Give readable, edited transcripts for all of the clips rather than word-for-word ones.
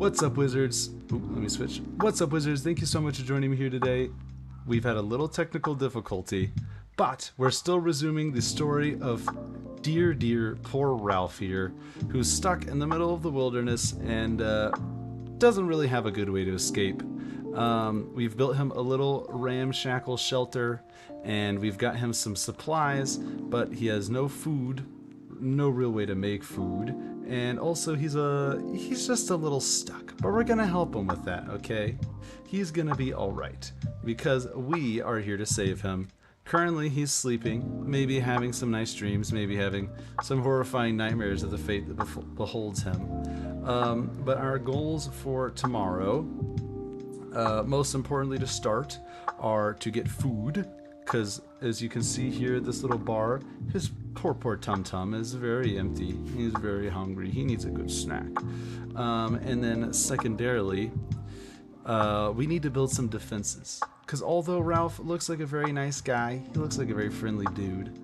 What's up, Wizards? Ooh, let me switch. What's up, Wizards? Thank you so much for joining me here today. We've had a little technical difficulty, but we're still resuming the story of dear poor Ralph here, who's stuck in the middle of the wilderness and doesn't really have a good way to escape. We've built him a little ramshackle shelter, and we've got him some supplies, but he has no food, no real way to make food, and also he's just a little stuck. But we're gonna help him with that, okay? He's gonna be all right because we are here to save him. Currently, he's sleeping, maybe having some nice dreams, maybe having some horrifying nightmares of the fate that beholds him. But our goals for tomorrow, most importantly to start, are to get food, because as you can see here, this little bar, his poor tum-tum is very empty. He's very hungry. He needs a good snack. And then secondarily, we need to build some defenses. Because although Ralph looks like a very nice guy, he looks like a very friendly dude.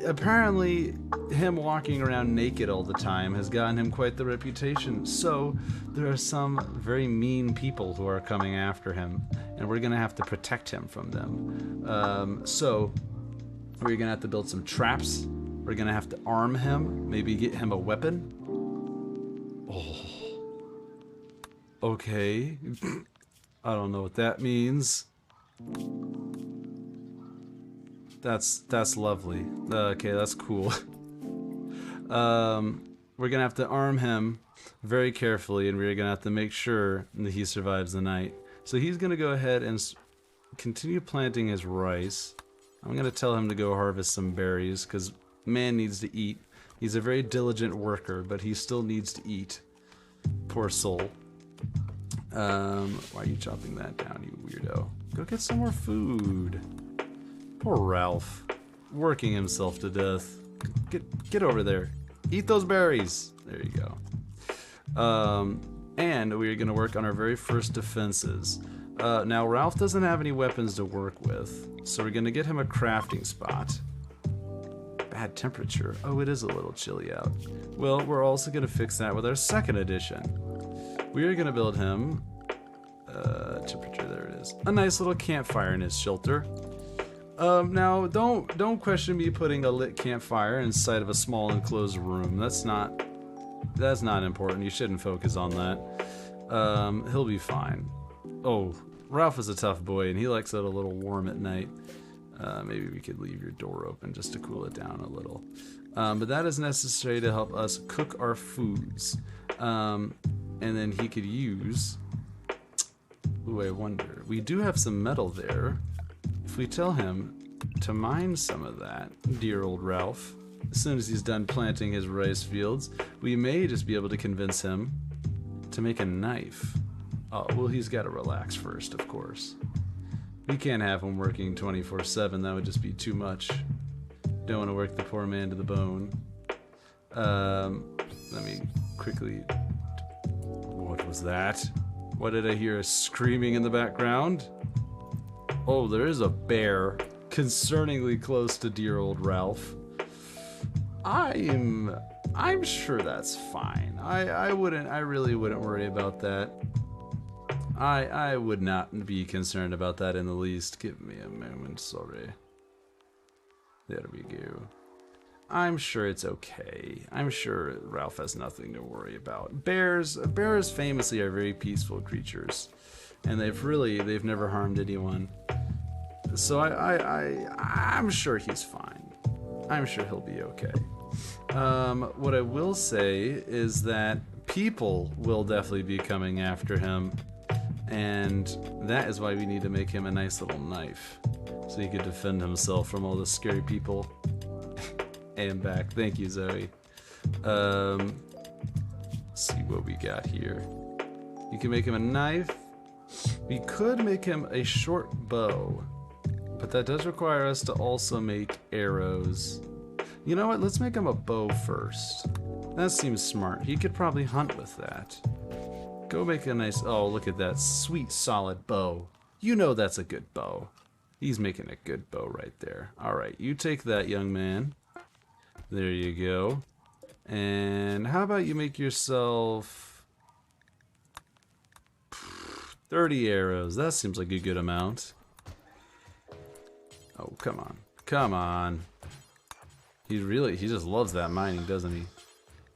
Apparently, him walking around naked all the time has gotten him quite the reputation. So there are some very mean people who are coming after him, and we're gonna have to protect him from them. So we're gonna have to build some traps. We're gonna have to arm him, maybe get him a weapon. Oh, okay. I don't know what that means. That's lovely. Okay, that's cool. We're gonna have to arm him very carefully, and we're gonna have to make sure that he survives the night. So he's gonna go ahead and continue planting his rice. I'm gonna tell him to go harvest some berries, because man needs to eat. He's a very diligent worker, but he still needs to eat. Poor soul. Why are you chopping that down, you weirdo? Go get some more food. Poor Ralph, working himself to death. Get over there. Eat those berries. There you go. And we're gonna work on our very first defenses. Now Ralph doesn't have any weapons to work with, so we're gonna get him a crafting spot. Bad temperature. Oh, it is a little chilly out. Well, we're also gonna fix that with our second edition. We are gonna build him temperature. There it is. A nice little campfire in his shelter. Now, don't question me putting a lit campfire inside of a small enclosed room. That's not important. You shouldn't focus on that. He'll be fine. Oh, Ralph is a tough boy, and he likes it a little warm at night. Maybe we could leave your door open just to cool it down a little. But that is necessary to help us cook our foods. And then he could use... Ooh, I wonder. We do have some metal there. If we tell him to mine some of that, dear old Ralph, as soon as he's done planting his rice fields, we may just be able to convince him to make a knife. Oh, well, he's got to relax first, of course. We can't have him working 24/7. That would just be too much. Don't want to work the poor man to the bone. Let me quickly... What was that? What did I hear? Screaming in the background? Oh, there is a bear concerningly close to dear old Ralph. I'm sure that's fine. I really wouldn't worry about that. I would not be concerned about that in the least. Give me a moment, sorry. There we go. I'm sure it's okay. I'm sure Ralph has nothing to worry about. Bears famously are very peaceful creatures, and they've never harmed anyone. So I'm sure he's fine. I'm sure he'll be okay. What I will say is that people will definitely be coming after him, and that is why we need to make him a nice little knife, so he can defend himself from all the scary people. And back. Thank you, Zoe. Let's see what we got here. You can make him a knife. We could make him a short bow, but that does require us to also make arrows. You know what? Let's make him a bow first. That seems smart. He could probably hunt with that. Go make a nice... Oh, look at that sweet, solid bow. You know that's a good bow. He's making a good bow right there. Alright, you take that, young man. There you go. And how about you make yourself 30 arrows. That seems like a good amount. Oh, come on. Come on. He just loves that mining, doesn't he?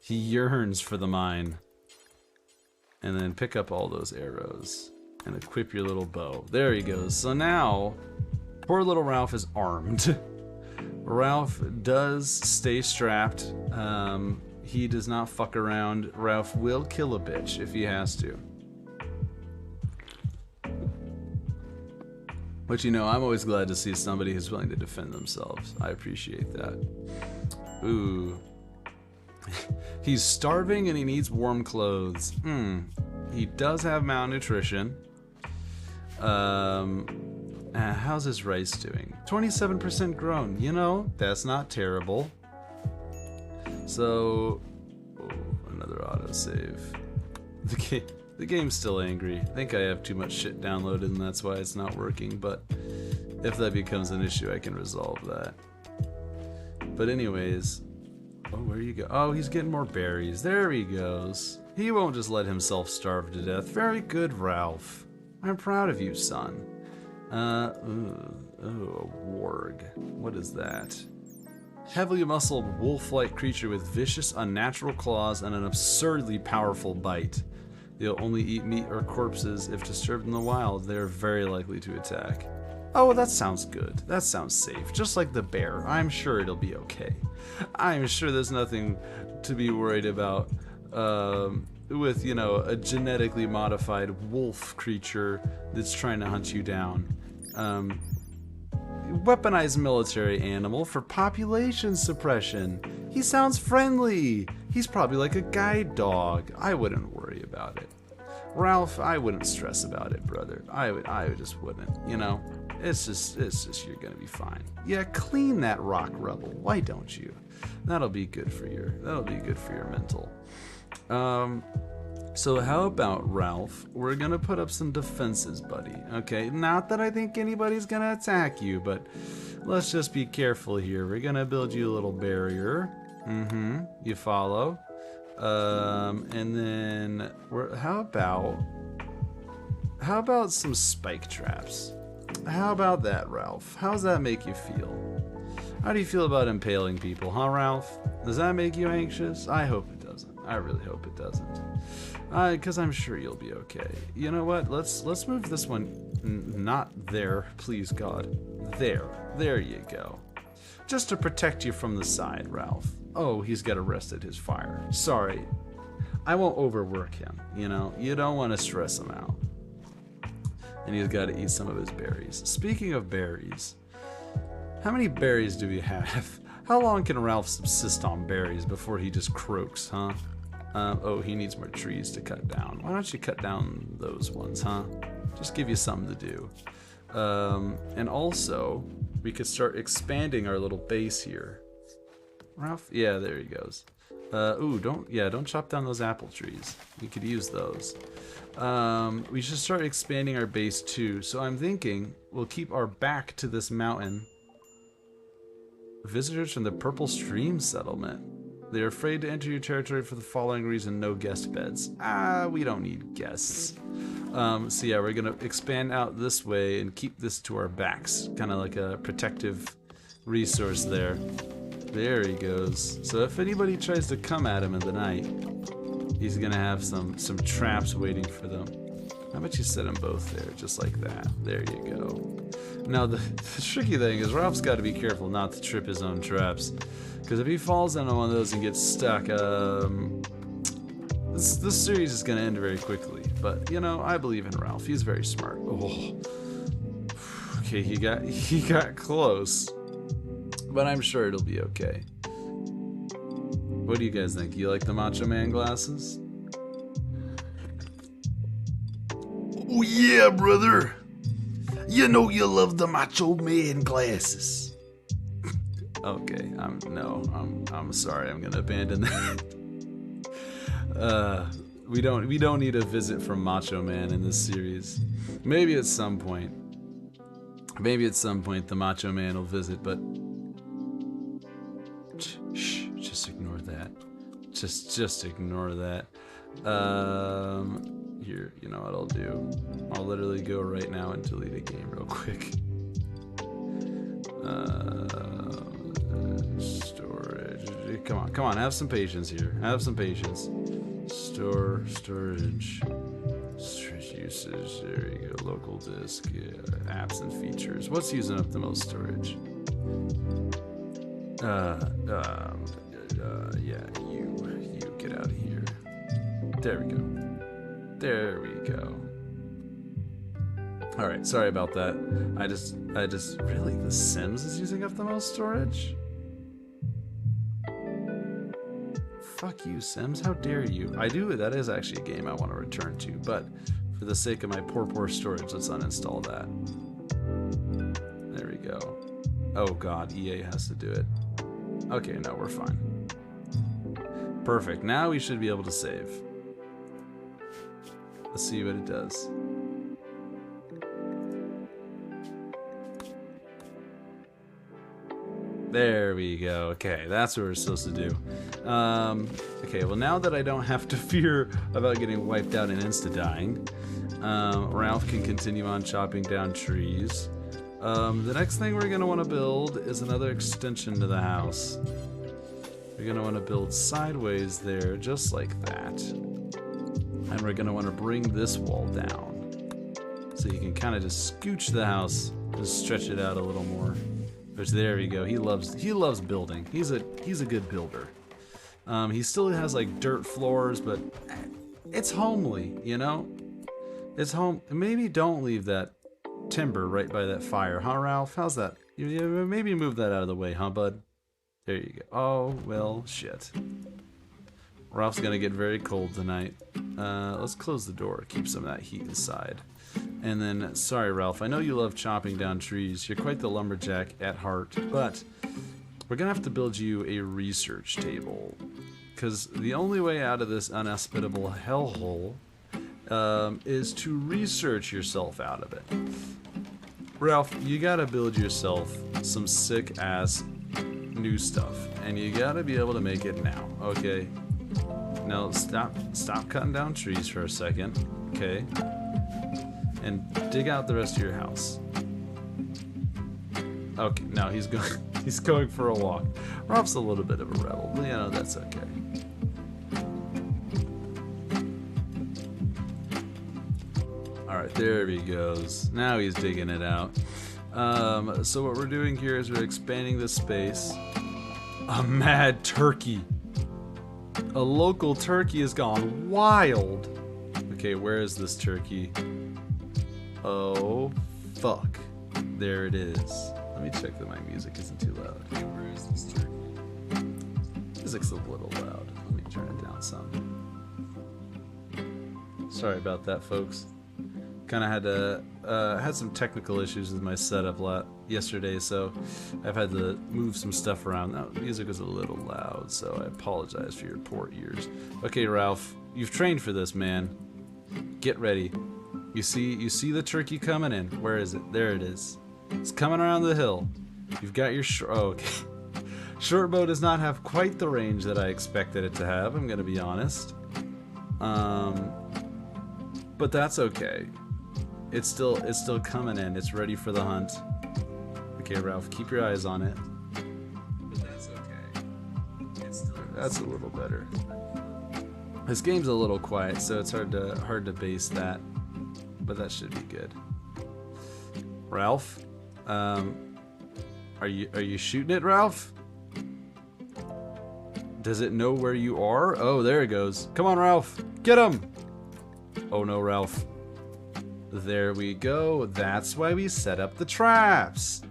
He yearns for the mine. And then pick up all those arrows. And equip your little bow. There he goes. So now, poor little Ralph is armed. Ralph does stay strapped. He does not fuck around. Ralph will kill a bitch if he has to. But you know, I'm always glad to see somebody who's willing to defend themselves. I appreciate that. Ooh. He's starving and he needs warm clothes. He does have malnutrition. How's his rice doing? 27% grown. You know, that's not terrible. So, another autosave. The game's still angry. I think I have too much shit downloaded and that's why it's not working, but if that becomes an issue, I can resolve that. But anyways, oh, where you go? Oh, he's getting more berries. There he goes. He won't just let himself starve to death. Very good, Ralph. I'm proud of you, son. A warg. What is that? Heavily muscled wolf-like creature with vicious, unnatural claws and an absurdly powerful bite. They'll only eat meat or corpses. If disturbed in the wild, they're very likely to attack. Oh, that sounds good. That sounds safe. Just like the bear. I'm sure it'll be okay. I'm sure there's nothing to be worried about with, you know, a genetically modified wolf creature that's trying to hunt you down. Weaponized military animal for population suppression. He sounds friendly. He's probably like a guide dog. I wouldn't worry about it. Ralph, I wouldn't stress about it, brother. I just wouldn't. You know, it's just you're gonna be fine. Yeah, clean that rock rubble. Why don't you? That'll be good for your mental. So how about, Ralph, we're gonna put up some defenses, buddy. Okay, not that I think anybody's gonna attack you, but let's just be careful here. We're gonna build you a little barrier. You follow. And then how about some spike traps? How about that, Ralph? How does that make you feel? How do you feel about impaling people, huh, Ralph? Does that make you anxious? I hope it doesn't. I really hope it doesn't. Because I'm sure you'll be okay. You know what? Let's move this one. Not there, please God. There you go. Just to protect you from the side, Ralph. Oh, he's got arrested his fire. Sorry. I won't overwork him, you know? You don't want to stress him out. And he's got to eat some of his berries. Speaking of berries, how many berries do we have? How long can Ralph subsist on berries before he just croaks, huh? Oh, he needs more trees to cut down. Why don't you cut down those ones, huh? Just give you something to do. And also, we could start expanding our little base here. Ralph? Yeah, there he goes. Ooh, don't chop down those apple trees. We could use those. We should start expanding our base too. So I'm thinking we'll keep our back to this mountain. Visitors from the Purple Stream settlement. They're afraid to enter your territory for the following reason: no guest beds. We don't need guests. So yeah, we're gonna expand out this way and keep this to our backs. Kind of like a protective resource there. There he goes. So if anybody tries to come at him in the night, he's gonna have some traps waiting for them. How about you set them both there, just like that? There you go. Now the tricky thing is Ralph's got to be careful not to trip his own traps, because if he falls into one of those and gets stuck, this series is gonna end very quickly. But you know, I believe in Ralph. He's very smart. Oh, okay, he got close. But I'm sure it'll be okay. What do you guys think? You like the Macho Man glasses? Oh yeah, brother. You know you love the Macho Man glasses. Okay, I'm sorry. I'm gonna abandon that. We don't need a visit from Macho Man in this series. Maybe at some point the Macho Man will visit, but shh, just ignore that. Just ignore that. Here, you know what I'll do? I'll literally go right now and delete a game real quick. Storage. Come on, have some patience here. Have some patience. Storage usage. There you go. Local disk. Yeah. Apps and features. What's using up the most storage? Yeah, you get out of here. There we go. There we go. All right, sorry about that. I just really, The Sims is using up the most storage? Fuck you, Sims. How dare you? That is actually a game I want to return to, but for the sake of my poor storage, let's uninstall that. There we go. Oh god, EA has to do it. Okay, no, we're fine. Perfect. Now we should be able to save. Let's see what it does. There we go. Okay, that's what we're supposed to do. Okay, well now that I don't have to fear about getting wiped out and insta-dying, Ralph can continue on chopping down trees. The next thing we're going to want to build is another extension to the house. We're going to want to build sideways there, just like that. And we're going to want to bring this wall down. So you can kind of just scooch the house, just stretch it out a little more. Which, there we go. He loves building. He's a good builder. He still has like dirt floors, but it's homely, you know? It's home. Maybe don't leave that timber right by that fire, huh, Ralph? How's that? Maybe move that out of the way, huh, bud? There you go. Oh, well, shit. Ralph's gonna get very cold tonight. Let's close the door, keep some of that heat inside. And then, sorry, Ralph, I know you love chopping down trees. You're quite the lumberjack at heart, but we're gonna have to build you a research table. Because the only way out of this unhospitable hellhole is to research yourself out of it. Ralph, you gotta build yourself some sick-ass new stuff, and you gotta be able to make it now, okay? Now, stop cutting down trees for a second, okay? And dig out the rest of your house. Okay, now he's going for a walk. Ralph's a little bit of a rebel, but you know, that's okay. Alright, there he goes. Now he's digging it out. So what we're doing here is we're expanding the space. A mad turkey. A local turkey has gone wild. Okay, where is this turkey? Oh, fuck. There it is. Let me check that my music isn't too loud. Okay, where is this turkey? Music's a little loud. Let me turn it down some. Sorry about that, folks. Kind of had some technical issues with my setup yesterday, so I've had to move some stuff around. That music was a little loud, so I apologize for your poor ears. Okay, Ralph, you've trained for this, man. Get ready. You see the turkey coming in. Where is it? There it is. It's coming around the hill. You've got your okay. Short bow does not have quite the range that I expected it to have, I'm gonna be honest. But that's okay. It's still coming in. It's ready for the hunt. Okay, Ralph, keep your eyes on it. But that's okay. That's a little better. This game's a little quiet, so it's hard to base that. But that should be good. Ralph, are you shooting it, Ralph? Does it know where you are? Oh, there it goes. Come on, Ralph, get him! Oh no, Ralph. There we go. That's why we set up the traps.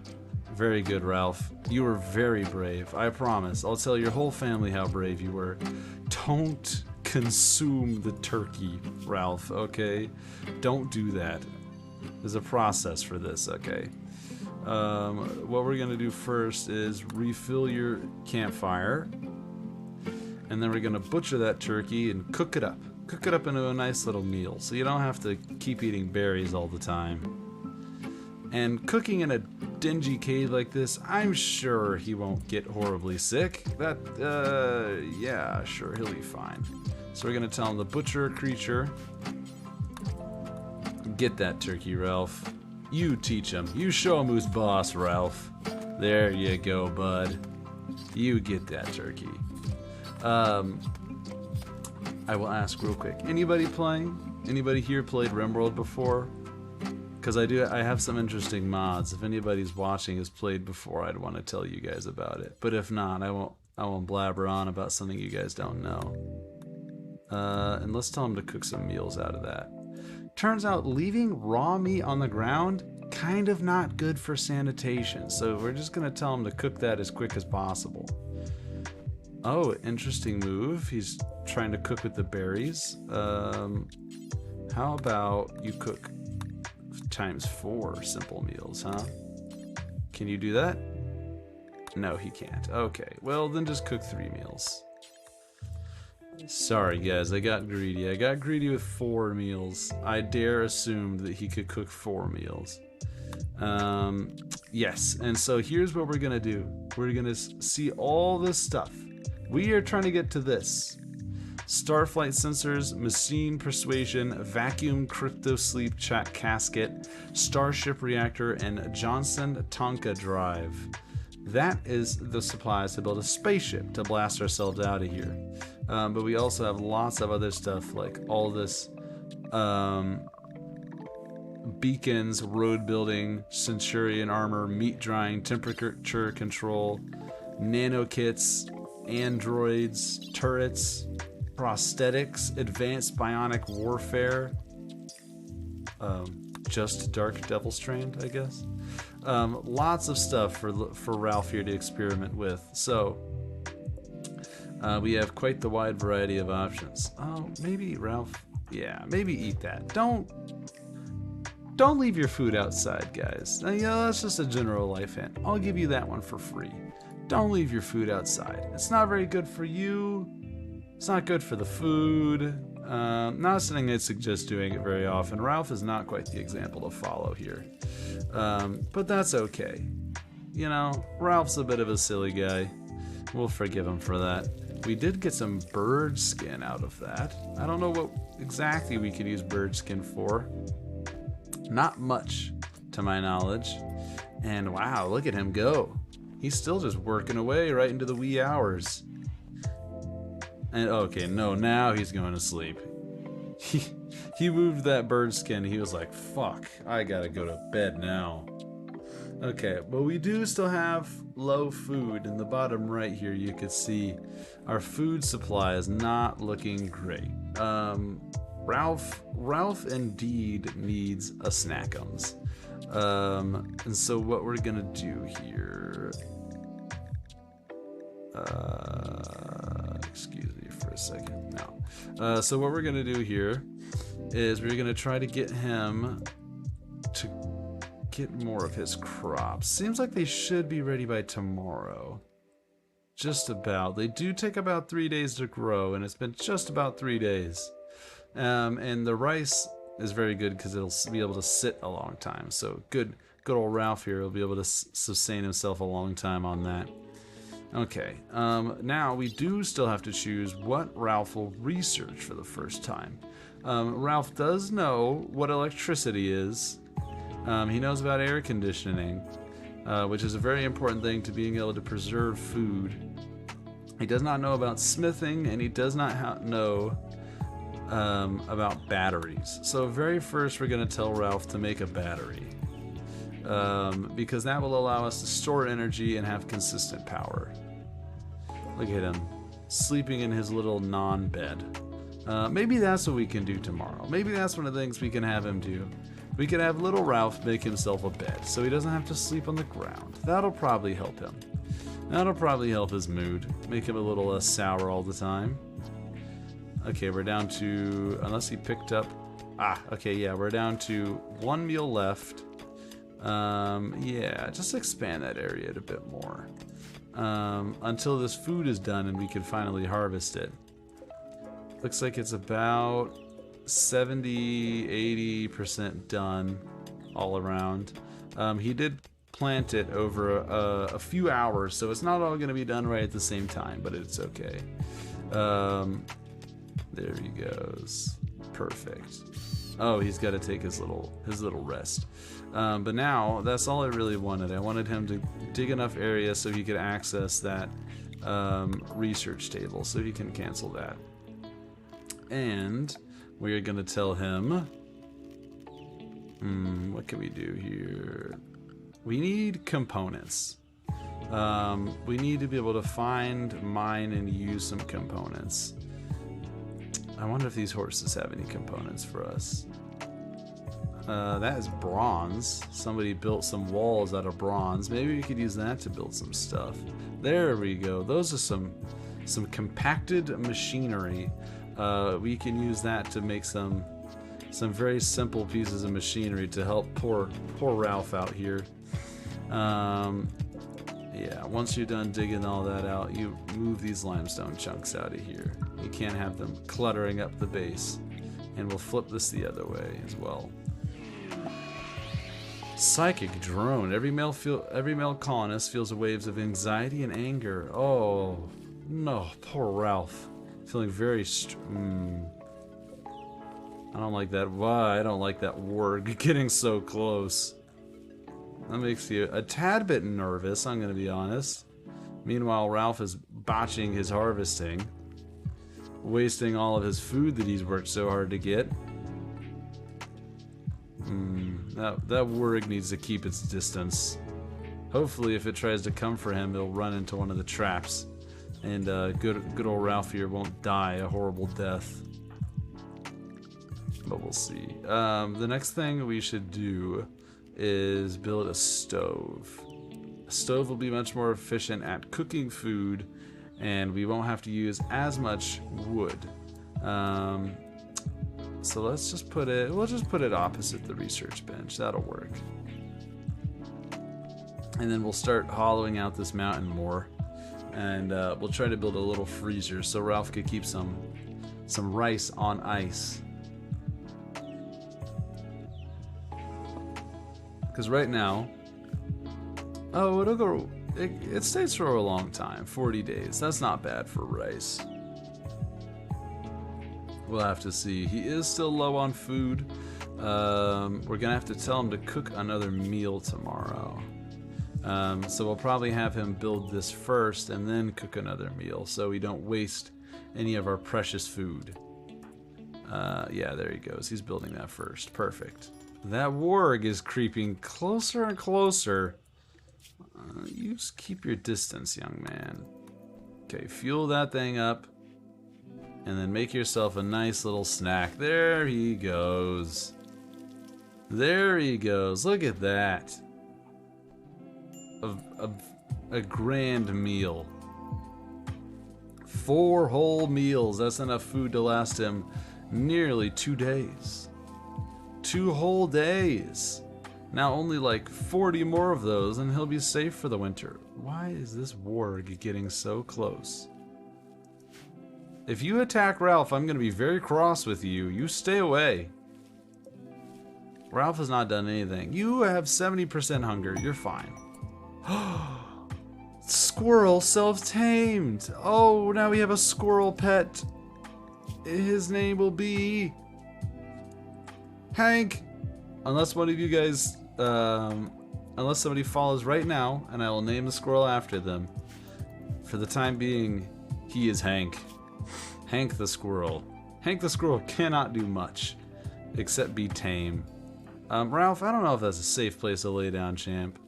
Very good, Ralph. You were very brave. I promise. I'll tell your whole family how brave you were. Don't consume the turkey, Ralph, okay? Don't do that. There's a process for this, okay? What we're gonna do first is refill your campfire, and then we're gonna butcher that turkey and cook it up. Cook it up into a nice little meal, so you don't have to keep eating berries all the time. And cooking in a dingy cave like this, I'm sure he won't get horribly sick. Yeah, sure, he'll be fine. So we're gonna tell him to butcher a creature, Get that turkey, Ralph. You teach him. You show him who's boss, Ralph. There you go, bud. You get that turkey. I will ask real quick. Anybody playing? Anybody here played RimWorld before? Because I have some interesting mods. If anybody's watching has played before, I'd want to tell you guys about it. But if not, I won't blabber on about something you guys don't know. And let's tell them to cook some meals out of that. Turns out leaving raw meat on the ground, kind of not good for sanitation. So we're just going to tell them to cook that as quick as possible. Oh, interesting move. He's trying to cook with the berries. How about you cook ×4 simple meals, huh? Can you do that? No, he can't. Okay, well then just cook 3 meals. Sorry guys, I got greedy. I got greedy with 4 meals. I dare assume that he could cook 4 meals. Yes, and so here's what we're gonna do. We're gonna see all this stuff. We are trying to get to this. Starflight sensors, machine persuasion, vacuum crypto sleep chat casket, starship reactor, and Johnson Tonka drive. That is the supplies to build a spaceship to blast ourselves out of here. But we also have lots of other stuff like all this beacons, road building, Centurion armor, meat drying, temperature control, nano kits, androids, turrets, prosthetics, advanced bionic warfare, just Dark Devil Strand, I guess. Lots of stuff for Ralph here to experiment with. So we have quite the wide variety of options. Oh, maybe Ralph, yeah, maybe eat that. Don't leave your food outside, guys. You know, that's just a general life hint. I'll give you that one for free. Don't leave your food outside. It's not very good for you. It's not good for the food. Not something I'd suggest doing it very often. Ralph is not quite the example to follow here. But that's okay. You know, Ralph's a bit of a silly guy. We'll forgive him for that. We did get some bird skin out of that. I don't know what exactly we could use bird skin for. Not much, to my knowledge. And wow, look at him go. He's still just working away right into the wee hours. And okay, no, now he's going to sleep. He moved that bird skin. He was like, fuck, I gotta go to bed now. Okay, but we do still have low food. In the bottom right here, you can see our food supply is not looking great. Ralph indeed needs a snackums. And so what we're gonna do here, excuse me for a second. No. So what we're gonna do here is we're gonna try to get him to get more of his crops. Seems like they should be ready by tomorrow. Just about. They do take about 3 days to grow, and it's been just about 3 days. And the rice is very good because it'll be able to sit a long time. So good old Ralph here will be able to sustain himself a long time on that. Okay, now we do still have to choose what Ralph will research for the first time. Ralph does know what electricity is. He knows about air conditioning, which is a very important thing to being able to preserve food. He does not know about smithing, and he does not know about batteries. So very first we're going to tell Ralph to make a battery, because that will allow us to store energy and have consistent power. Look at him sleeping in his little non-bed. Maybe that's what we can do tomorrow. Maybe that's one of the things we can have him do. We can have little Ralph make himself a bed so he doesn't have to sleep on the ground. That'll probably help him. That'll probably help his mood, make him a little less sour all the time. Okay, we're down to, unless he picked up, okay, yeah, we're down to 1 meal left. Yeah, just expand that area a bit more. Until this food is done and we can finally harvest it. Looks like it's about 70-80% done all around. He did plant it over a few hours, so it's not all going to be done right at the same time, but it's okay. There he goes. Perfect. Oh, he's got to take his little rest. But now that's all I really wanted. I wanted him to dig enough area so he could access that research table, so he can cancel that. And we are gonna tell him. What can we do here? We need components. We need to be able to find, mine, and use some components. I wonder if these horses have any components for us. That is bronze. Somebody built some walls out of bronze. Maybe we could use that to build some stuff. There we go. Those are some compacted machinery. We can use that to make some very simple pieces of machinery to help poor Ralph out here. Yeah, once you're done digging all that out, you move these limestone chunks out of here. You can't have them cluttering up the base. And we'll flip this the other way as well. Psychic drone. Every male colonist feels waves of anxiety and anger. Oh no, poor Ralph. Feeling very I don't like that. Why? I don't like that warg getting so close. That makes you a tad bit nervous, I'm gonna be honest. Meanwhile, Ralph is botching his harvesting, wasting all of his food that he's worked so hard to get. That warg needs to keep its distance. Hopefully, if it tries to come for him, it'll run into one of the traps, and good old Ralph here won't die a horrible death. But we'll see. The next thing we should do is build a stove. A stove will be much more efficient at cooking food, and we won't have to use as much wood. So let's just put it, we'll just put it opposite the research bench. That'll work. And then we'll start hollowing out this mountain more, and we'll try to build a little freezer so Ralph could keep some rice on ice. Because right now, oh, it'll go, it stays for a long time, 40 days. That's not bad for rice. We'll have to see. He is still low on food. We're gonna have to tell him to cook another meal tomorrow. So we'll probably have him build this first and then cook another meal so we don't waste any of our precious food. Yeah, there he goes. He's building that first. Perfect. That warg is creeping closer and closer. You just keep your distance, young man. Okay, fuel that thing up. And then make yourself a nice little snack. There he goes. There he goes. Look at that. A grand meal. 4 whole meals. That's enough food to last him nearly 2 days. 2 whole days. Now only like 40 more of those and he'll be safe for the winter. Why is this warg getting so close? If you attack Ralph, I'm going to be very cross with you. You stay away. Ralph has not done anything. You have 70% hunger. You're fine. Squirrel self-tamed. Oh, now we have a squirrel pet. His name will be Hank. Unless one of you guys, unless somebody follows right now, and I will name the squirrel after them. For the time being, he is Hank. Hank the squirrel. Hank the squirrel cannot do much except be tame. Ralph, I don't know if that's a safe place to lay down, champ.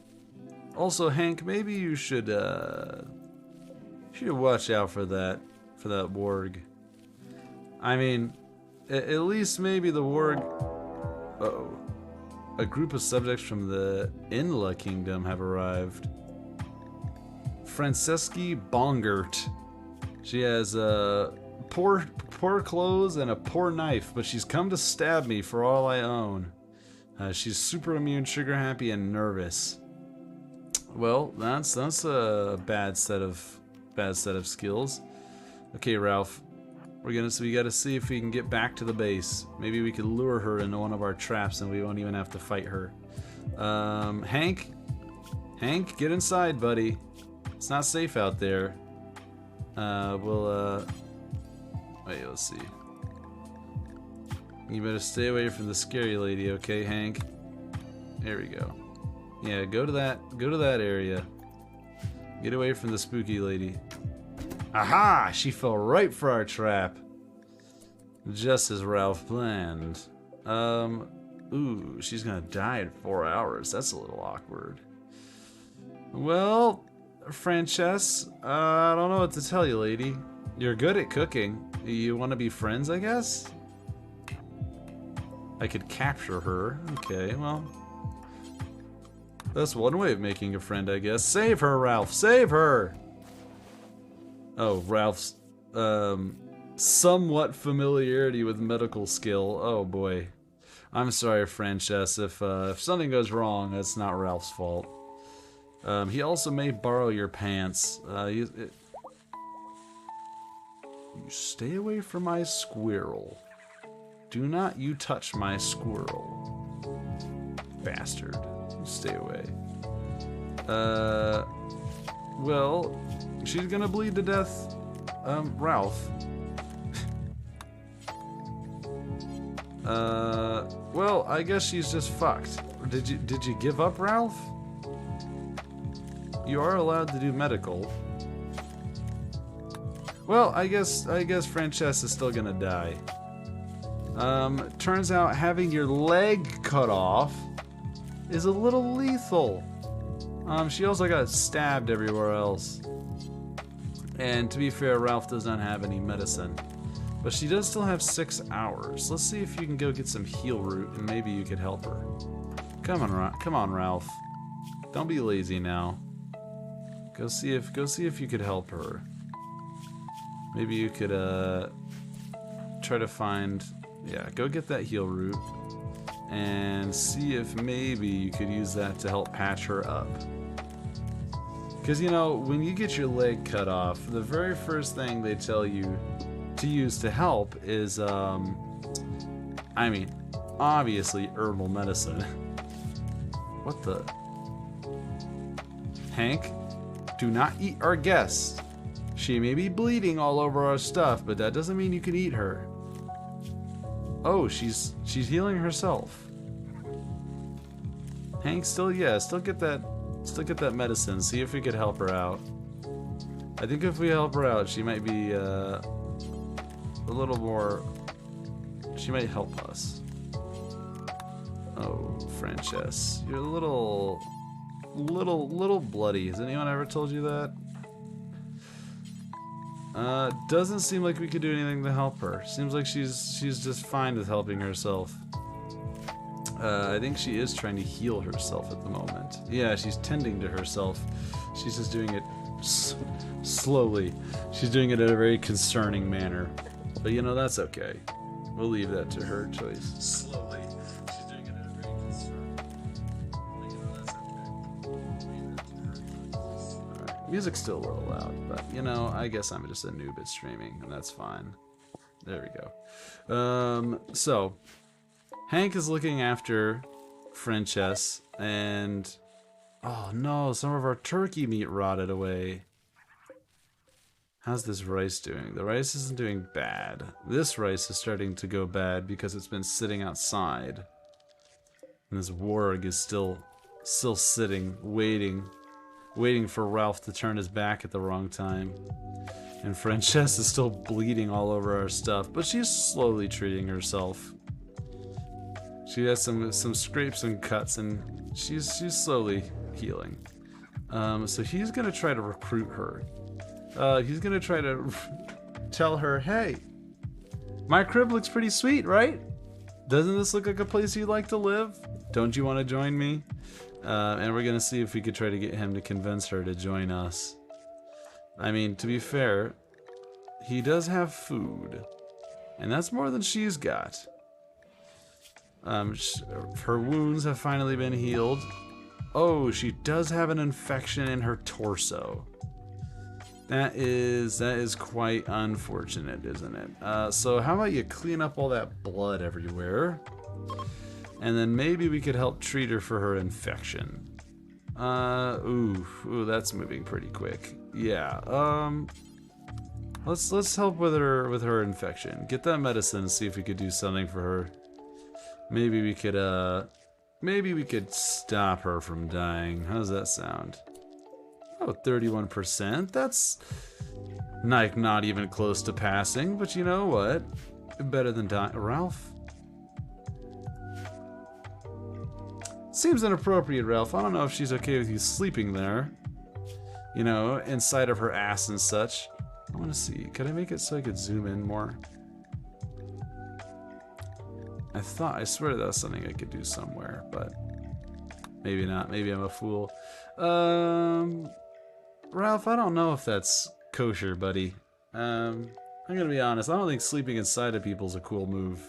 Also, Hank, maybe you should watch out for that warg. I mean, at least maybe the warg. Uh-oh. A group of subjects from the Inla Kingdom have arrived. Franceski Bongert. She has poor clothes and a poor knife, but she's come to stab me for all I own. She's super immune, sugar happy, and nervous. Well, that's a bad set of skills. Okay, Ralph, we gotta see if we can get back to the base. Maybe we could lure her into one of our traps, and we won't even have to fight her. Hank, get inside, buddy. It's not safe out there. Wait, let's see. You better stay away from the scary lady, okay, Hank? There we go. Yeah, go to that area. Get away from the spooky lady. Aha! She fell right for our trap. Just as Ralph planned. Ooh, she's gonna die in 4 hours. That's a little awkward. Well, Frances, I don't know what to tell you, lady. You're good at cooking. You want to be friends, I guess? I could capture her. Okay, well, that's one way of making a friend, I guess. Save her, Ralph! Save her! Oh, Ralph's, somewhat familiarity with medical skill. Oh boy. I'm sorry, Frances. If something goes wrong, that's not Ralph's fault. He also may borrow your pants. You stay away from my squirrel. Do not you touch my squirrel. Bastard. You stay away. Well, she's gonna bleed to death. Ralph. Well, I guess she's just fucked. Did you give up, Ralph? You are allowed to do medical. Well, I guess Frances is still gonna die. Turns out having your leg cut off is a little lethal. She also got stabbed everywhere else. And to be fair, Ralph does not have any medicine. But she does still have 6 hours. Let's see if you can go get some heal root and maybe you could help her. Come on, Ralph. Don't be lazy now. Go see if you could help her. Maybe you could try to find, yeah, go get that heal root and see if maybe you could use that to help patch her up. Because, you know, when you get your leg cut off, the very first thing they tell you to use to help is, I mean, obviously herbal medicine. What the? Hank, do not eat our guest. She may be bleeding all over our stuff, but that doesn't mean you can eat her. Oh, she's healing herself. Hank, still get that medicine. See if we could help her out. I think if we help her out, she might be a little more. She might help us. Oh, Frances, you're a little bloody. Has anyone ever told you that? Doesn't seem like we could do anything to help her. Seems like she's just fine with helping herself. I think she is trying to heal herself at the moment. Yeah, she's tending to herself. She's just doing it slowly. She's doing it in a very concerning manner. But you know, that's okay. We'll leave that to her choice. Slowly. She's doing it in a very concerning manner. But you know, that's okay. We'll leave that to her choice. Alright, music's still a little loud, but you know, I guess I'm just a noob at streaming, and that's fine. There we go. So Hank is looking after Frances, and oh no, some of our turkey meat rotted away. How's this rice doing? The rice isn't doing bad. This rice is starting to go bad because it's been sitting outside. And this warg is still sitting, waiting for Ralph to turn his back at the wrong time. And Frances is still bleeding all over our stuff, but she's slowly treating herself. She has some scrapes and cuts, and she's slowly healing. So he's gonna try to recruit her. He's gonna try to tell her, hey, my crib looks pretty sweet, right? Doesn't this look like a place you'd like to live? Don't you want to join me? And we're gonna see if we could try to get him to convince her to join us. I mean, to be fair, he does have food, and that's more than she's got. Her wounds have finally been healed. Oh, she does have an infection in her torso. That is quite unfortunate, isn't it? So how about you clean up all that blood everywhere, and then maybe we could help treat her for her infection. Ooh, that's moving pretty quick. Yeah. Let's help with her infection. Get that medicine and see if we could do something for her. Maybe we could stop her from dying. How does that sound? Oh, 31%. That's like not even close to passing, but you know what? Better than dying. Ralph? Seems inappropriate, Ralph. I don't know if she's okay with you sleeping there. You know, inside of her ass and such. I want to see. Could I make it so I could zoom in more? I swear that was something I could do somewhere, but maybe not. Maybe I'm a fool. Ralph, I don't know if that's kosher, buddy. I'm gonna be honest. I don't think sleeping inside of people is a cool move.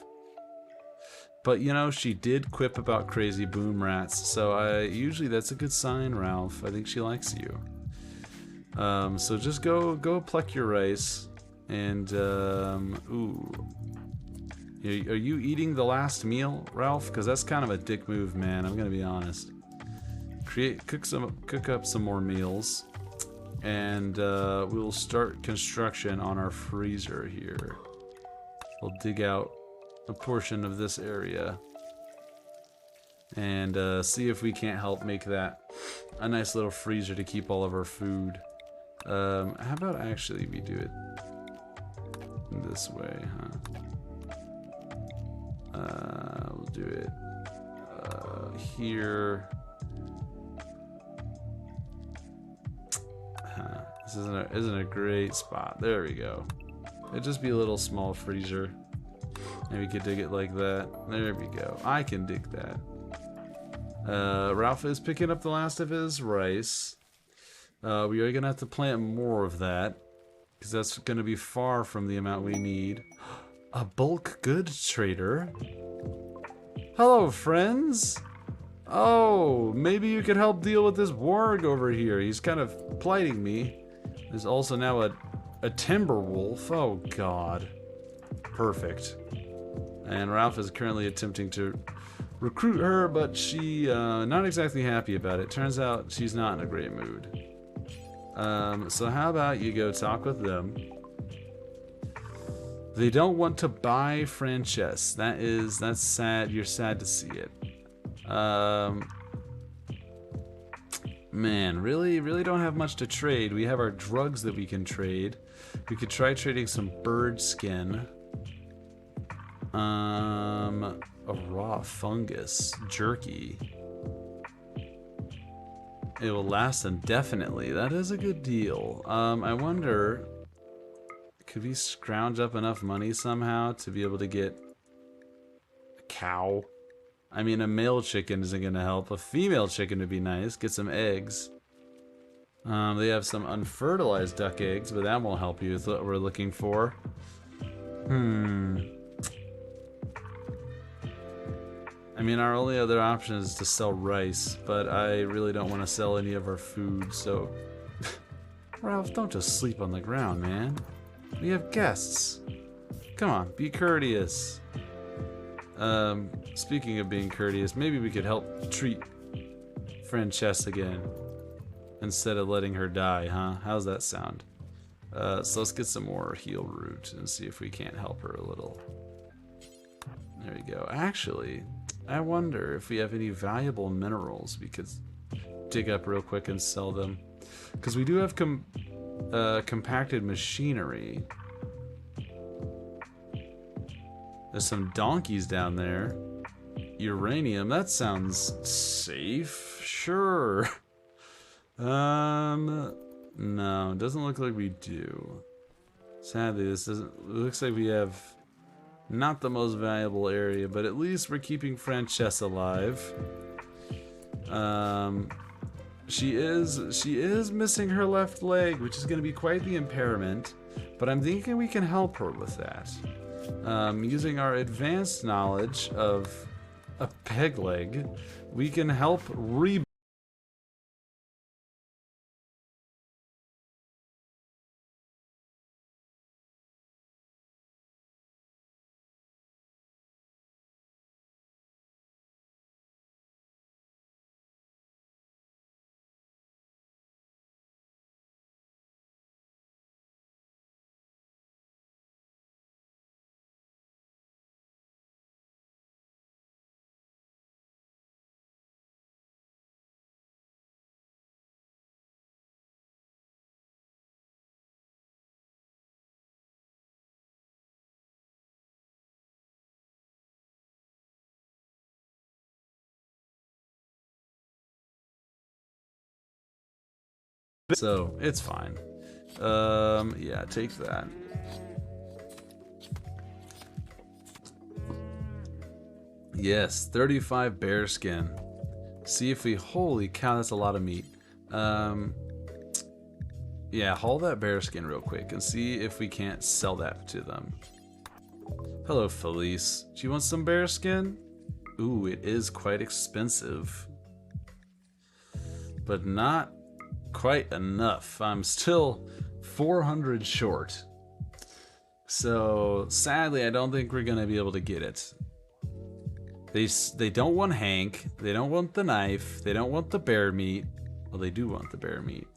But you know, she did quip about crazy boom rats, so usually that's a good sign, Ralph. I think she likes you. So just go pluck your rice, and ooh, are you eating the last meal, Ralph? Because that's kind of a dick move, man. I'm gonna be honest. Cook up some more meals, and we'll start construction on our freezer here. We'll dig out a portion of this area and see if we can't help make that a nice little freezer to keep all of our food. How about actually we do it this way, huh? We'll do it here. This isn't a great spot. There we go. It'd just be a little small freezer. And we could dig it like that. There we go. I can dig that. Ralph is picking up the last of his rice. We are gonna have to plant more of that, because that's gonna be far from the amount we need. A bulk goods trader? Hello, friends! Oh, maybe you could help deal with this warg over here. He's kind of plighting me. There's also now a timber wolf. Oh, God. Perfect. And Ralph is currently attempting to recruit her, but she not exactly happy about it. Turns out she's not in a great mood. So how about you go talk with them? They don't want to buy Frances. That's sad. You're sad to see it. Man, really don't have much to trade. We have our drugs that we can trade. We could try trading some bird skin. A raw fungus jerky. It will last indefinitely. That is a good deal. I wonder, could we scrounge up enough money somehow to be able to get a cow? I mean, a male chicken isn't gonna help. A female chicken would be nice. Get some eggs. They have some unfertilized duck eggs, but that won't help you with what we're looking for. I mean, our only other option is to sell rice, but I really don't want to sell any of our food, so... Ralph, don't just sleep on the ground, man. We have guests. Come on, be courteous. Speaking of being courteous, maybe we could help treat Frances again instead of letting her die, huh? How's that sound? So let's get some more heal root and see if we can't help her a little. There we go. Actually, I wonder if we have any valuable minerals we could dig up real quick and sell them. Because we do have compacted machinery. There's some donkeys down there. Uranium, that sounds safe. Sure. No, it doesn't look like we do. Sadly, this doesn't. It looks like we have not the most valuable area, but at least we're keeping Frances alive. She is missing her left leg, which is going to be quite the impairment. But I'm thinking we can help her with that. Using our advanced knowledge of a peg leg, we can help rebuild So, it's fine. Yeah, take that. Yes, 35 bear skin. See if we... Holy cow, that's a lot of meat. Yeah, haul that bear skin real quick and see if we can't sell that to them. Hello, Felice. Do you want some bear skin? Ooh, it is quite expensive. But not quite enough. I'm still 400 short. So, sadly, I don't think we're gonna be able to get it. They don't want Hank. They don't want the knife. They don't want the bear meat. Well, they do want the bear meat.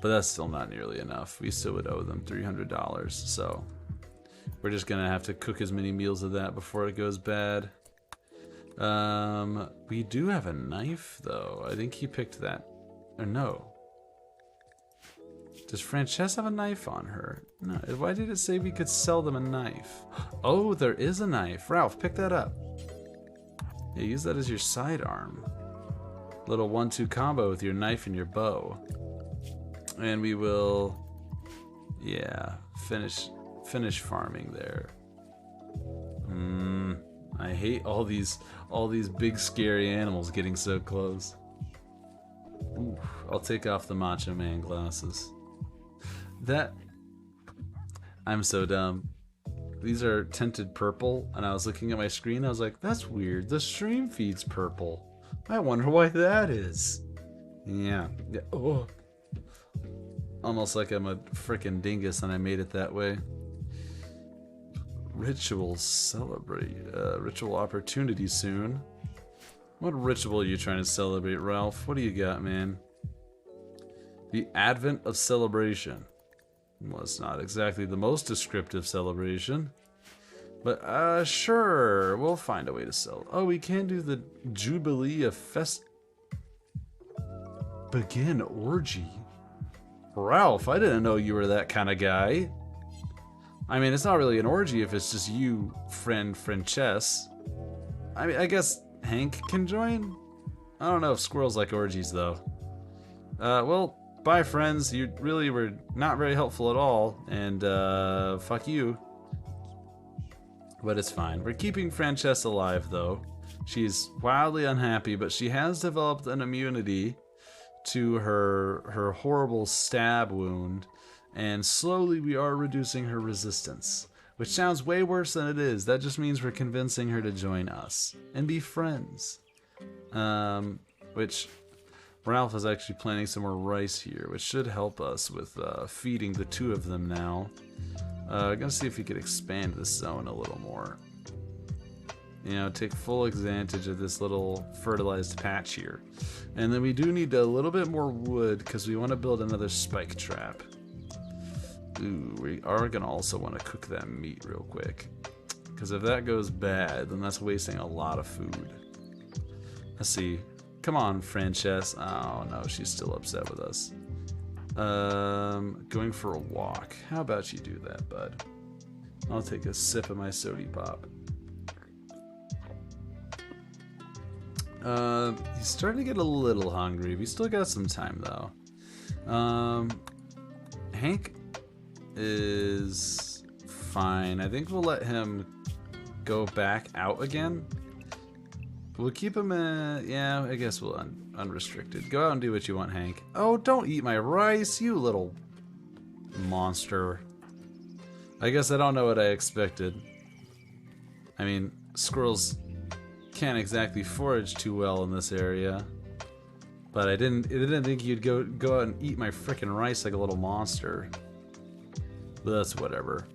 But that's still not nearly enough. We still would owe them $300. So we're just going to have to cook as many meals of that before it goes bad. We do have a knife, though. I think he picked that. Or no. Does Frances have a knife on her? No. Why did it say we could sell them a knife? Oh, there is a knife. Ralph, pick that up. Yeah, use that as your sidearm. Little 1-2 combo with your knife and your bow. And we will, yeah, finish farming there. I hate all these big scary animals getting so close. Ooh, I'll take off the Macho Man glasses. I'm so dumb. These are tinted purple, and I was looking at my screen. I was like, that's weird. The stream feed's purple. I wonder why that is. Yeah. Oh. Almost like I'm a frickin' dingus and I made it that way. Ritual celebrate. Ritual opportunity soon. What ritual are you trying to celebrate, Ralph? What do you got, man? The advent of celebration. Well, it's not exactly the most descriptive celebration. But, sure. We'll find a way to sell. Oh, we can do the Jubilee of Begin orgy. Ralph, I didn't know you were that kind of guy. I mean, it's not really an orgy if it's just you, Frances. I mean, I guess Hank can join? I don't know if squirrels like orgies, though. Well, bye, friends. You really were not very helpful at all, and, fuck you. But it's fine. We're keeping Frances alive, though. She's wildly unhappy, but she has developed an immunity to her horrible stab wound, and slowly we are reducing her resistance, which sounds way worse than it is. That just means we're convincing her to join us and be friends. Which Ralph is actually planting some more rice here, which should help us with feeding the two of them now. Gonna see if we could expand this zone a little more. You know, take full advantage of this little fertilized patch here. And then we do need a little bit more wood because we want to build another spike trap. Ooh, we are going to also want to cook that meat real quick. Because if that goes bad, then that's wasting a lot of food. Let's see. Come on, Frances. Oh, no, she's still upset with us. Going for a walk. How about you do that, bud? I'll take a sip of my sody pop. He's starting to get a little hungry. We still got some time, though. Hank is fine. I think we'll let him go back out again. We'll keep him yeah, I guess we'll unrestricted. Go out and do what you want, Hank. Oh, don't eat my rice, you little monster. I guess I don't know what I expected. I mean, squirrels can't exactly forage too well in this area, but I didn't think you'd go out and eat my frickin' rice like a little monster. But that's whatever.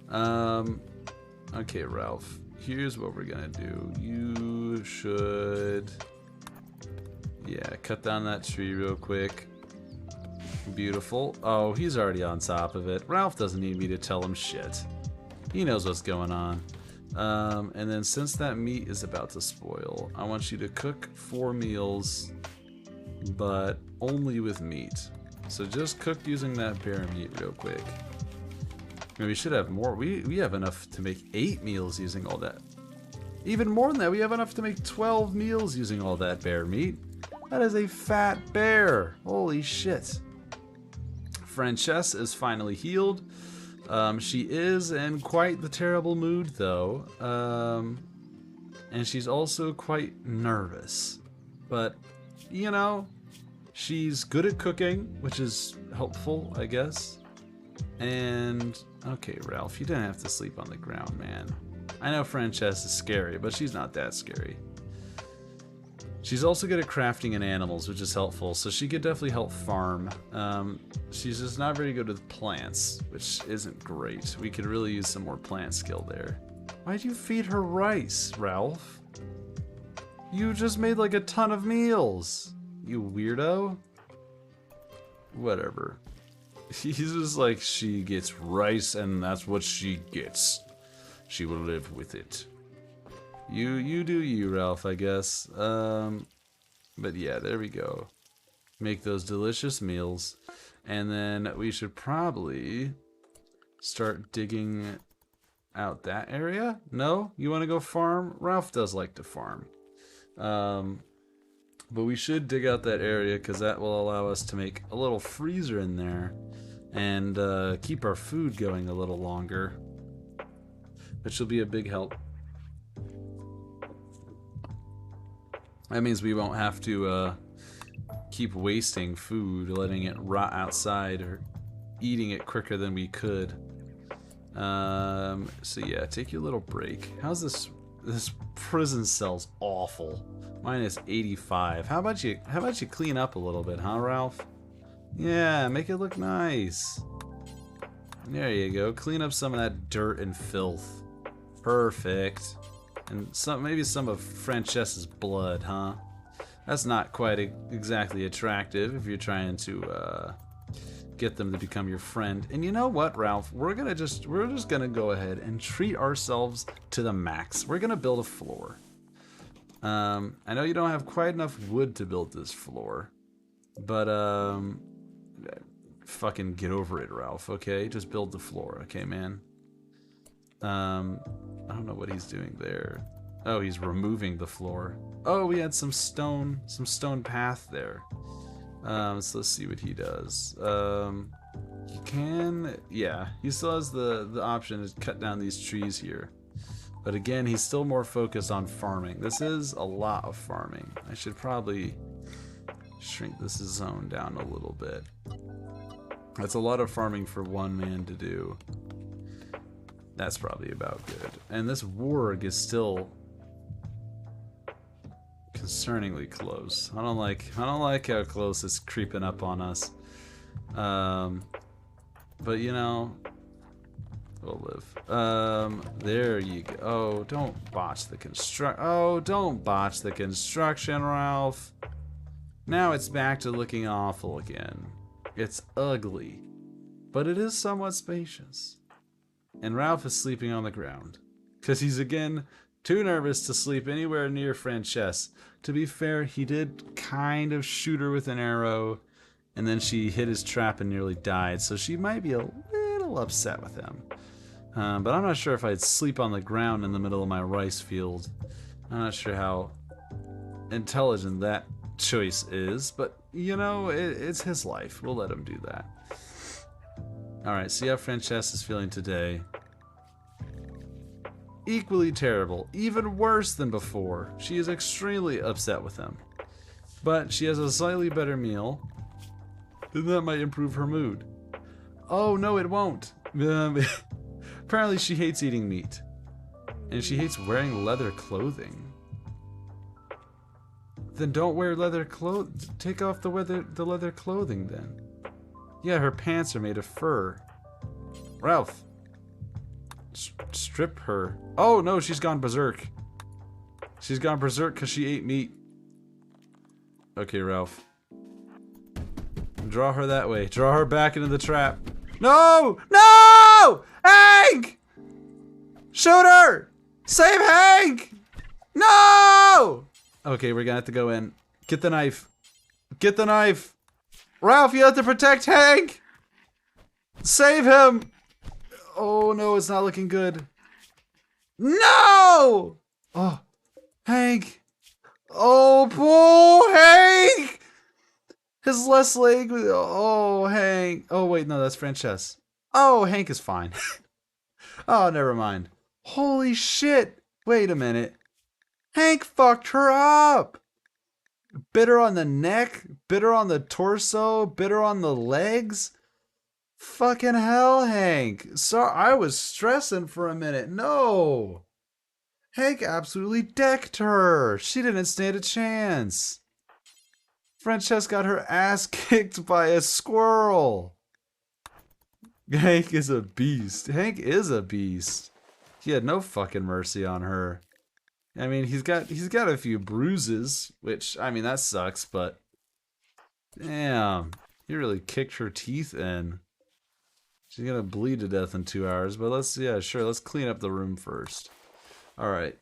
Okay, Ralph. Here's what we're gonna do. You should, yeah, cut down that tree real quick. Beautiful. Oh, he's already on top of it. Ralph doesn't need me to tell him shit. He knows what's going on. And then since that meat is about to spoil, I want you to cook 4 meals, but only with meat. So just cook using that bear meat real quick. And we should have more. We have enough to make 8 meals using all that. Even more than that, we have enough to make 12 meals using all that bear meat. That is a fat bear. Holy shit. Francesca is finally healed. She is in quite the terrible mood, though. And she's also quite nervous. But, you know, she's good at cooking, which is helpful, I guess. And, okay, Ralph, you didn't have to sleep on the ground, man. I know Francesca is scary, but she's not that scary. She's also good at crafting and animals, which is helpful, so she could definitely help farm. She's just not very good with plants, which isn't great. We could really use some more plant skill there. Why'd you feed her rice, Ralph? You just made like a ton of meals, you weirdo. Whatever. He's just like, she gets rice and that's what she gets. She will live with it. You do you, Ralph, I guess. But yeah, there we go. Make those delicious meals. And then we should probably start digging out that area. No? You want to go farm? Ralph does like to farm. But we should dig out that area because that will allow us to make a little freezer in there and keep our food going a little longer, which will be a big help. That means we won't have to keep wasting food, letting it rot outside, or eating it quicker than we could. So yeah, take your little break. How's this? This prison cell's awful. Minus 85. How about you clean up a little bit, huh, Ralph? Yeah, make it look nice. There you go. Clean up some of that dirt and filth. Perfect. And maybe some of Francesca's blood, huh? That's not quite exactly attractive if you're trying to get them to become your friend. And you know what, Ralph? We're just gonna go ahead and treat ourselves to the max. We're gonna build a floor. I know you don't have quite enough wood to build this floor, but fucking get over it, Ralph. Okay, just build the floor. Okay, man. I don't know what he's doing there. Oh, he's removing the floor. Oh, we had some stone path there. So let's see what he does. He can, yeah, he still has the option to cut down these trees here. But again, he's still more focused on farming. This is a lot of farming. I should probably shrink this zone down a little bit. That's a lot of farming for one man to do. That's probably about good. And this warg is still concerningly close. I don't like how close it's creeping up on us. But you know, we'll live. There you go. Oh, don't botch the construction, Ralph. Now it's back to looking awful again. It's ugly, but it is somewhat spacious. And Ralph is sleeping on the ground, because he's again too nervous to sleep anywhere near Francesca. To be fair, he did kind of shoot her with an arrow, and then she hit his trap and nearly died, so she might be a little upset with him. But I'm not sure if I'd sleep on the ground in the middle of my rice field. I'm not sure how intelligent that choice is, but you know, it's his life. We'll let him do that. Alright, see how Francesca is feeling today. Equally terrible, even worse than before. She is extremely upset with him. But she has a slightly better meal, and that might improve her mood. Oh, no, it won't. Apparently she hates eating meat. And she hates wearing leather clothing. Then don't wear leather clothes. Take off the leather clothing then. Yeah, her pants are made of fur. Ralph. Strip her. Oh no, she's gone berserk. She's gone berserk because she ate meat. Okay, Ralph. Draw her that way. Draw her back into the trap. No! No! Hank! Shoot her! Save Hank! No! Okay, we're gonna have to go in. Get the knife. Get the knife! Ralph, you have to protect Hank! Save him! Oh no, it's not looking good. No! Oh, Hank! Oh, poor His left leg. Oh, Hank. Oh, wait, no, that's Frances. Oh, Hank is fine. Oh, never mind. Holy shit. Wait a minute. Hank fucked her up. Bit her on the neck, bit her on the torso, bit her on the legs. Fucking hell, Hank. Sorry, I was stressing for a minute. No. Hank absolutely decked her. She didn't stand a chance. Frances got her ass kicked by a squirrel. Hank is a beast. Hank is a beast. He had no fucking mercy on her. I mean, he's got a few bruises, which I mean that sucks, but damn, he really kicked her teeth in. She's gonna bleed to death in 2 hours, but let's clean up the room first. All right.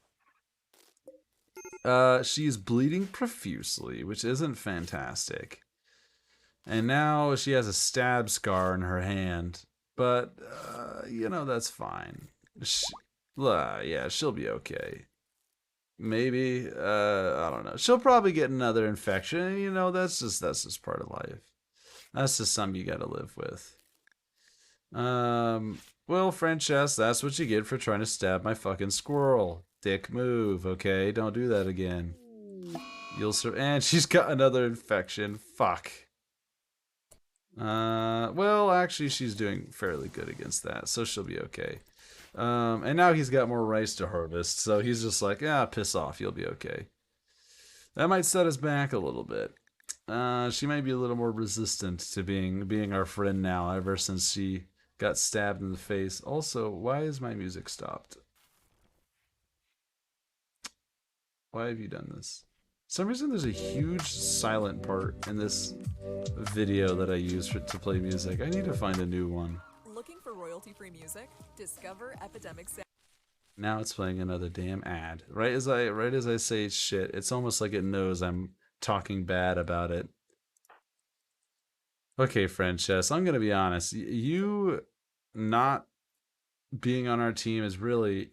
She's bleeding profusely, which isn't fantastic. And now she has a stab scar in her hand, but you know that's fine. Yeah, she'll be okay. Maybe I don't know. She'll probably get another infection, and you know that's just part of life. That's just something you got to live with. Well, Frances, that's what you get for trying to stab my fucking squirrel. Dick move, okay? Don't do that again. You'll and she's got another infection. Fuck. Well, actually, she's doing fairly good against that, so she'll be okay. And now he's got more rice to harvest, so he's just like, ah, piss off, you'll be okay. That might set us back a little bit. She might be a little more resistant to being our friend now, ever since she got stabbed in the face. Also, why is my music stopped? Why have you done this? For some reason, there's a huge silent part in this video that I use to play music. I need to find a new one. Looking for royalty-free music? Discover Epidemic Sound. Now it's playing another damn ad. Right as I say shit, it's almost like it knows I'm talking bad about it. Okay, Frances, I'm gonna be honest. You not being on our team is really,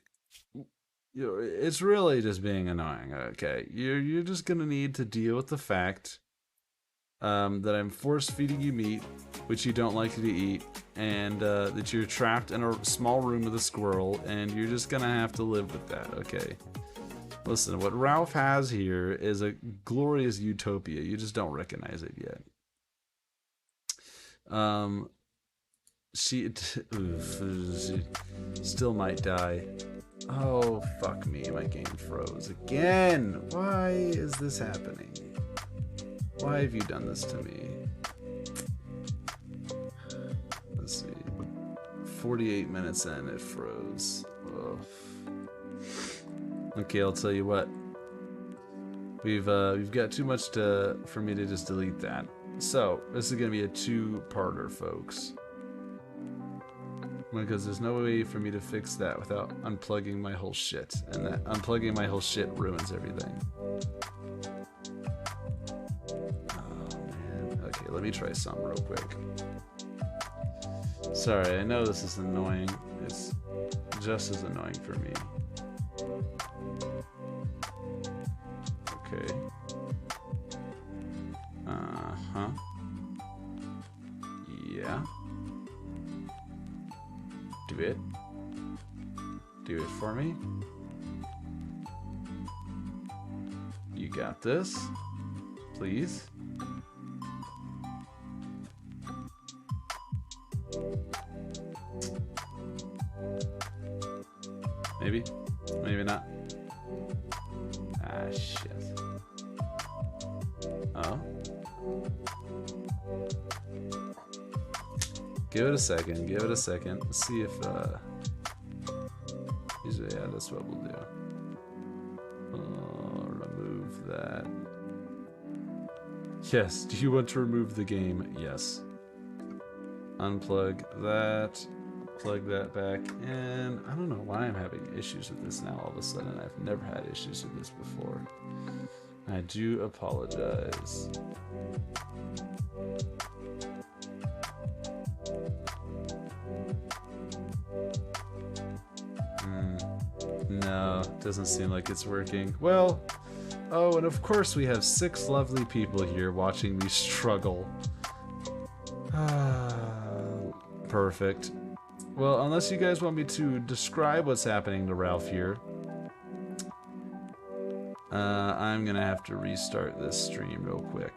it's really just being annoying. Okay, you're just gonna need to deal with the fact that I'm force feeding you meat, which you don't like to eat, and that you're trapped in a small room with a squirrel, and you're just gonna have to live with that. Okay. Listen, what Ralph has here is a glorious utopia. You just don't recognize it yet. She still might die. Oh, fuck me. My game froze again. Why is this happening? Why have you done this to me? Let's see. 48 minutes in, it froze. Ugh. Okay, I'll tell you what. We've got too much for me to just delete that. So this is gonna be a two-parter, folks. Because there's no way for me to fix that without unplugging my whole shit, and that unplugging my whole shit ruins everything. Oh man. Okay, let me try some real quick. Sorry, I know this is annoying. It's just as annoying for me. Okay. Uh-huh. Yeah. Do it. Do it for me. You got this. Please. Maybe. Maybe not. Ah, shit. Oh. Give it a second. Give it a second. Let's see if, usually, yeah, that's what we'll do. Remove that. Yes. Do you want to remove the game? Yes. Unplug that. Plug that back in. I don't know why I'm having issues with this now all of a sudden. I've never had issues with this before. I do apologize. No, doesn't seem like it's working. Well, Oh, and of course we have 6 lovely people here watching me struggle. Perfect. Well, unless you guys want me to describe what's happening to Ralph here, I'm gonna have to restart this stream real quick.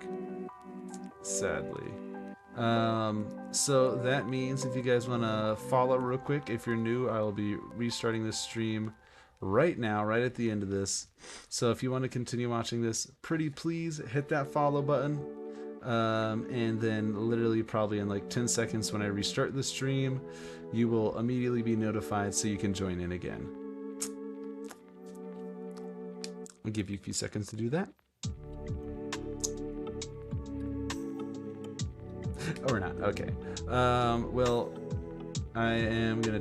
Sadly. So that means if you guys want to follow real quick, if you're new, I will be restarting this stream right now, right at the end of this. So if you want to continue watching this, pretty please hit that follow button. And then literally probably in like 10 seconds when I restart the stream, you will immediately be notified so you can join in again. I'll give you a few seconds to do that. Or not, okay. Well, I am gonna